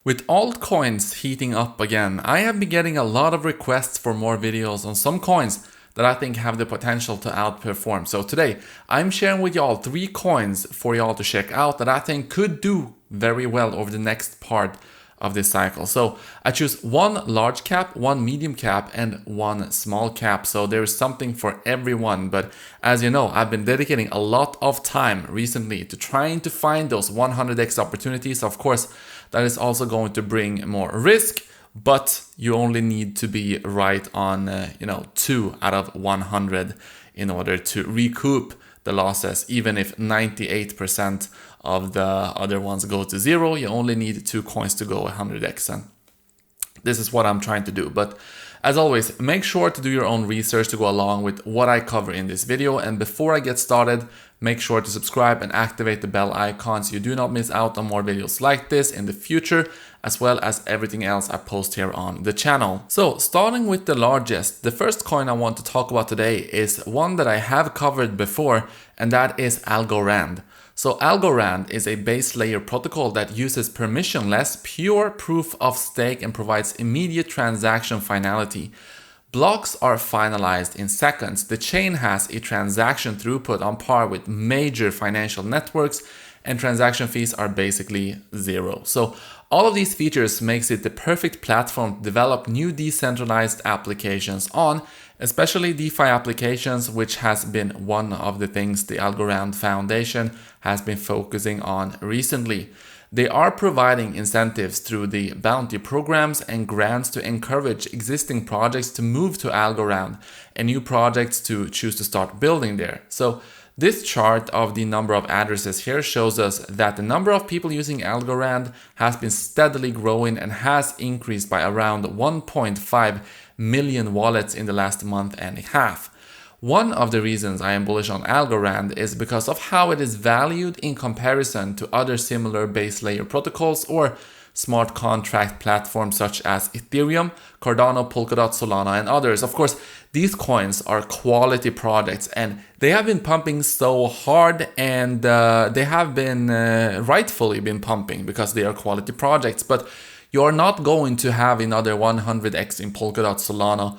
With altcoins heating up again, I have been getting a lot of requests for more videos on some coins that I think have the potential to outperform. So today, I'm sharing with y'all 3 coins for y'all to check out that I think could do very well over the next part of this cycle. So I choose 1 large cap, 1 medium cap, and 1 small cap. So there's something for everyone. But as you know, I've been dedicating a lot of time recently to trying to find those 100x opportunities. Of course, that is also going to bring more risk, but you only need to be right on 2 out of 100 in order to recoup the losses. Even if 98% of the other ones go to 0, you only need 2 coins to go 100x, and this is what I'm trying to do. But as always, make sure to do your own research to go along with what I cover in this video. And before I get started, make sure to subscribe and activate the bell icon so you do not miss out on more videos like this in the future, as well as everything else I post here on the channel. So starting with the largest, the first coin I want to talk about today is one that I have covered before, and that is Algorand. So Algorand is a base layer protocol that uses permissionless, pure proof of stake and provides immediate transaction finality. Blocks are finalized in seconds. The chain has a transaction throughput on par with major financial networks, and transaction fees are basically 0. So all of these features makes it the perfect platform to develop new decentralized applications on, especially DeFi applications, which has been one of the things the Algorand Foundation has been focusing on recently. They are providing incentives through the bounty programs and grants to encourage existing projects to move to Algorand and new projects to choose to start building there. So this chart of the number of addresses here shows us that the number of people using Algorand has been steadily growing and has increased by around 1.5 million wallets in the last month and a half. One of the reasons I am bullish on Algorand is because of how it is valued in comparison to other similar base layer protocols or smart contract platforms such as Ethereum, Cardano, Polkadot, Solana, and others. Of course, these coins are quality projects and they have been pumping so hard, and they have been rightfully been pumping because they are quality projects. But you're not going to have another 100x in Polkadot, Solana,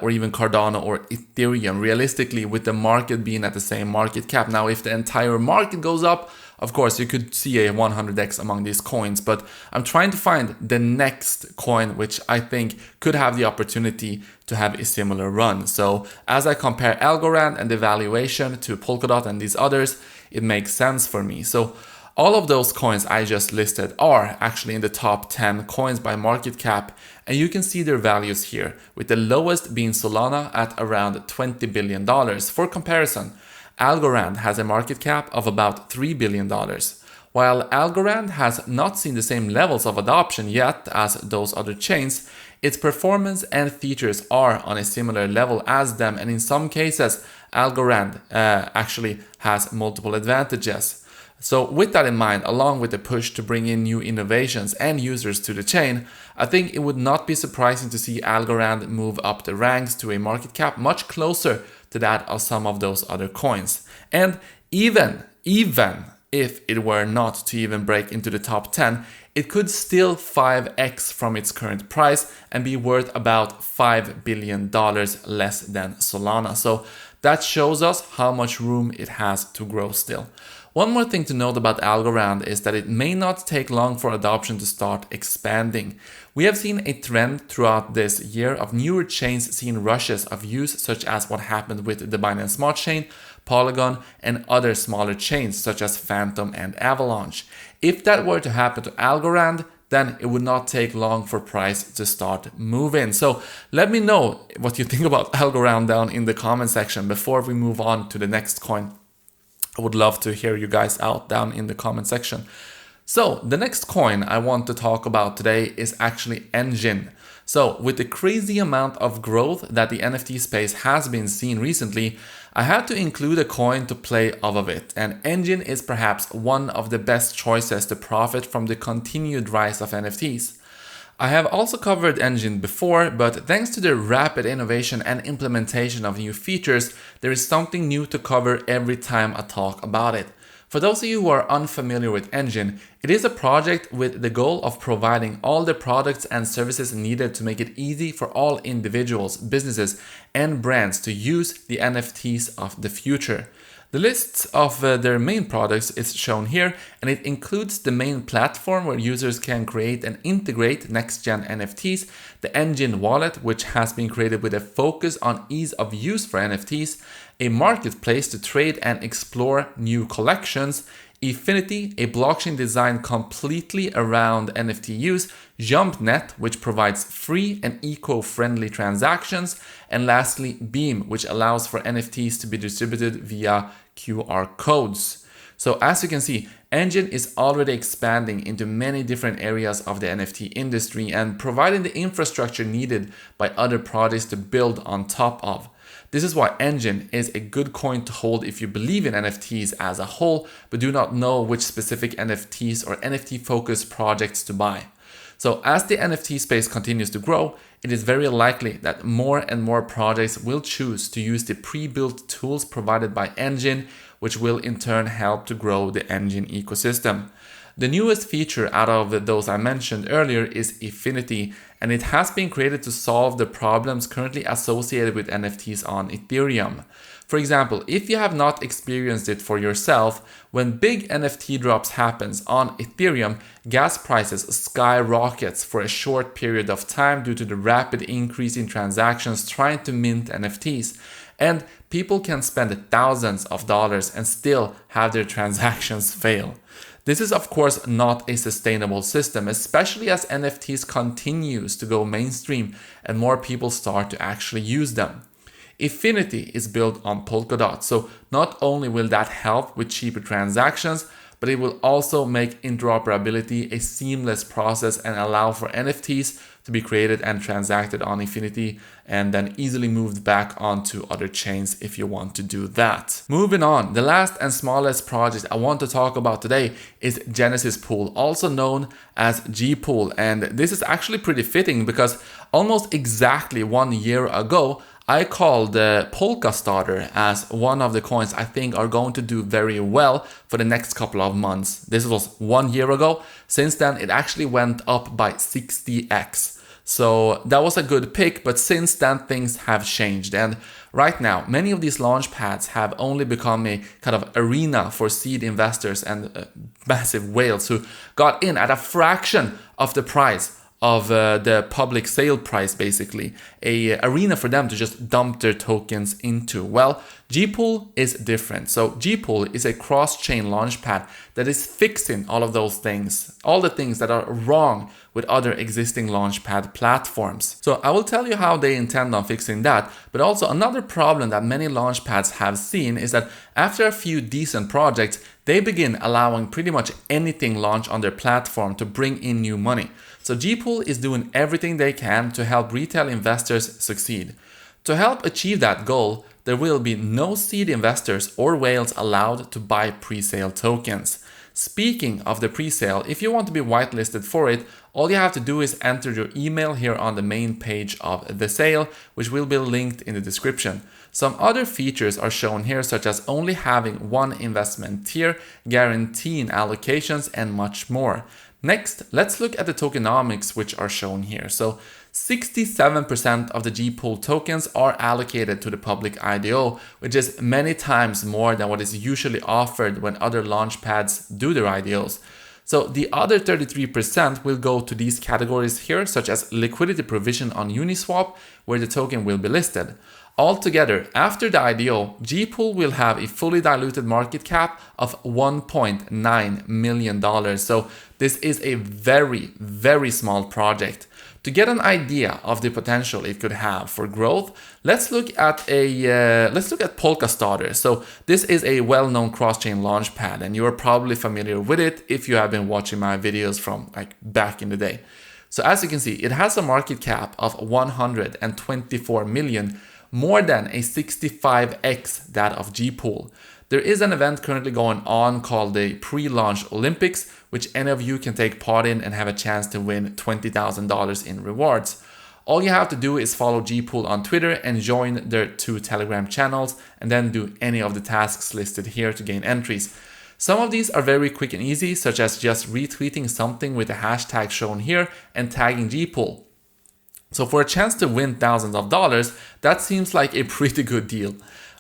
or even Cardano or Ethereum, realistically, with the market being at the same market cap. Now, if the entire market goes up, of course, you could see a 100x among these coins, but I'm trying to find the next coin which I think could have the opportunity to have a similar run. So as I compare Algorand and the valuation to Polkadot and these others, it makes sense for me. So all of those coins I just listed are actually in the top 10 coins by market cap, and you can see their values here, with the lowest being Solana at around $20 billion. For comparison, Algorand has a market cap of about $3 billion. While Algorand has not seen the same levels of adoption yet as those other chains, its performance and features are on a similar level as them, and in some cases, Algorand actually has multiple advantages. So with that in mind, along with the push to bring in new innovations and users to the chain, I think it would not be surprising to see Algorand move up the ranks to a market cap much closer to that of some of those other coins. And even if it were not to even break into the top 10, it could still 5x from its current price and be worth about $5 billion less than Solana. So that shows us how much room it has to grow still. One more thing to note about Algorand is that it may not take long for adoption to start expanding. We have seen a trend throughout this year of newer chains seeing rushes of use, such as what happened with the Binance Smart Chain, Polygon, and other smaller chains such as Phantom and Avalanche. If that were to happen to Algorand, then it would not take long for price to start moving. So let me know what you think about Algorand down in the comment section before we move on to the next coin. I would love to hear you guys out down in the comment section. So the next coin I want to talk about today is actually Enjin. So with the crazy amount of growth that the NFT space has been seeing recently, I had to include a coin to play off of it, and Enjin is perhaps one of the best choices to profit from the continued rise of NFTs. I have also covered Enjin before, but thanks to the rapid innovation and implementation of new features, there is something new to cover every time I talk about it. For those of you who are unfamiliar with Enjin, it is a project with the goal of providing all the products and services needed to make it easy for all individuals, businesses, and brands to use the NFTs of the future. The list of their main products is shown here, and it includes the main platform where users can create and integrate next-gen NFTs, the Enjin wallet, which has been created with a focus on ease of use for NFTs, a marketplace to trade and explore new collections, Efinity, a blockchain designed completely around NFT use, JumpNet, which provides free and eco-friendly transactions, and lastly, Beam, which allows for NFTs to be distributed via QR codes. So as you can see, Enjin is already expanding into many different areas of the NFT industry and providing the infrastructure needed by other projects to build on top of. This is why Enjin is a good coin to hold if you believe in NFTs as a whole, but do not know which specific NFTs or NFT-focused projects to buy. So as the NFT space continues to grow, it is very likely that more and more projects will choose to use the pre-built tools provided by Enjin, which will in turn help to grow the Enjin ecosystem. The newest feature out of those I mentioned earlier is Efinity, and it has been created to solve the problems currently associated with NFTs on Ethereum. For example, if you have not experienced it for yourself, when big NFT drops happens on Ethereum, gas prices skyrockets for a short period of time due to the rapid increase in transactions trying to mint NFTs. And people can spend thousands of dollars and still have their transactions fail. This is of course not a sustainable system, especially as NFTs continues to go mainstream and more people start to actually use them. Efinity is built on Polkadot, so not only will that help with cheaper transactions, but it will also make interoperability a seamless process and allow for NFTs to be created and transacted on Efinity and then easily moved back onto other chains if you want to do that. Moving on, the last and smallest project I want to talk about today is Genesis Pool, also known as GPool, and this is actually pretty fitting because almost exactly 1 year ago I called the Polkastarter as one of the coins I think are going to do very well for the next couple of months. This was 1 year ago. Since then, it actually went up by 60x. So that was a good pick, but since then things have changed. And right now, many of these launch pads have only become a kind of arena for seed investors and massive whales who got in at a fraction of the price of the public sale price, basically a arena for them to just dump their tokens into. Well, GPool is different. So GPool is a cross-chain launchpad that is fixing all of those things, all the things that are wrong with other existing launchpad platforms. So I will tell you how they intend on fixing that, but also another problem that many launchpads have seen is that after a few decent projects, they begin allowing pretty much anything launch on their platform to bring in new money. So GPool is doing everything they can to help retail investors succeed. To help achieve that goal, there will be no seed investors or whales allowed to buy pre-sale tokens. Speaking of the pre-sale, if you want to be whitelisted for it, all you have to do is enter your email here on the main page of the sale, which will be linked in the description. Some other features are shown here, such as only having one investment tier, guaranteeing allocations, and much more. Next, let's look at the tokenomics, which are shown here. So 67% of the GPool tokens are allocated to the public IDO, which is many times more than what is usually offered when other launchpads do their IDOs. So the other 33% will go to these categories here, such as liquidity provision on Uniswap, where the token will be listed. Altogether, after the IDO, GPool will have a fully diluted market cap of $1.9 million. So this is a very, very small project. To get an idea of the potential it could have for growth, let's look at Polkastarter. So this is a well-known cross-chain launchpad, and you are probably familiar with it if you have been watching my videos from like back in the day. So as you can see, it has a market cap of 124 million, more than a 65x that of GPool. There is an event currently going on called the Pre-Launch Olympics, which any of you can take part in and have a chance to win $20,000 in rewards. All you have to do is follow GPool on Twitter and join their 2 Telegram channels, and then do any of the tasks listed here to gain entries. Some of these are very quick and easy, such as just retweeting something with the hashtag shown here and tagging GPool. So for a chance to win thousands of dollars, that seems like a pretty good deal.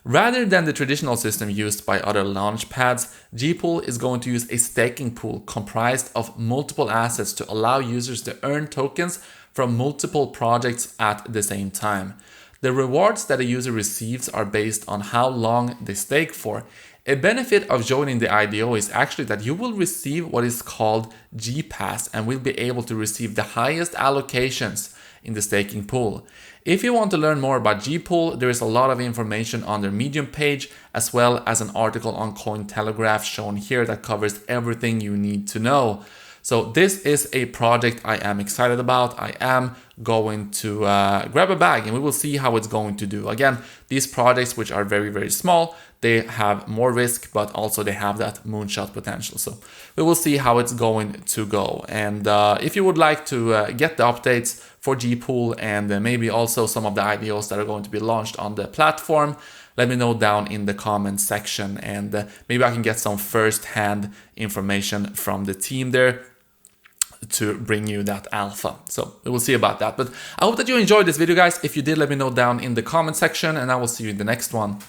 Rather than the traditional system used by other launch pads, GPool is going to use a staking pool comprised of multiple assets to allow users to earn tokens from multiple projects at the same time. The rewards that a user receives are based on how long they stake for. A benefit of joining the IDO is actually that you will receive what is called GPass and will be able to receive the highest allocations in the staking pool. If you want to learn more about GPool, there is a lot of information on their Medium page, as well as an article on Cointelegraph shown here that covers everything you need to know. So this is a project I am excited about. I am going to grab a bag and we will see how it's going to do. Again, these projects, which are very, very small, they have more risk, but also they have that moonshot potential. So we will see how it's going to go. And if you would like to get the updates for GPool and maybe also some of the IDOs that are going to be launched on the platform, let me know down in the comments section, and maybe I can get some first-hand information from the team there to bring you that alpha. So we will see about that. But I hope that you enjoyed this video, guys. If you did, let me know down in the comment section, and I will see you in the next one.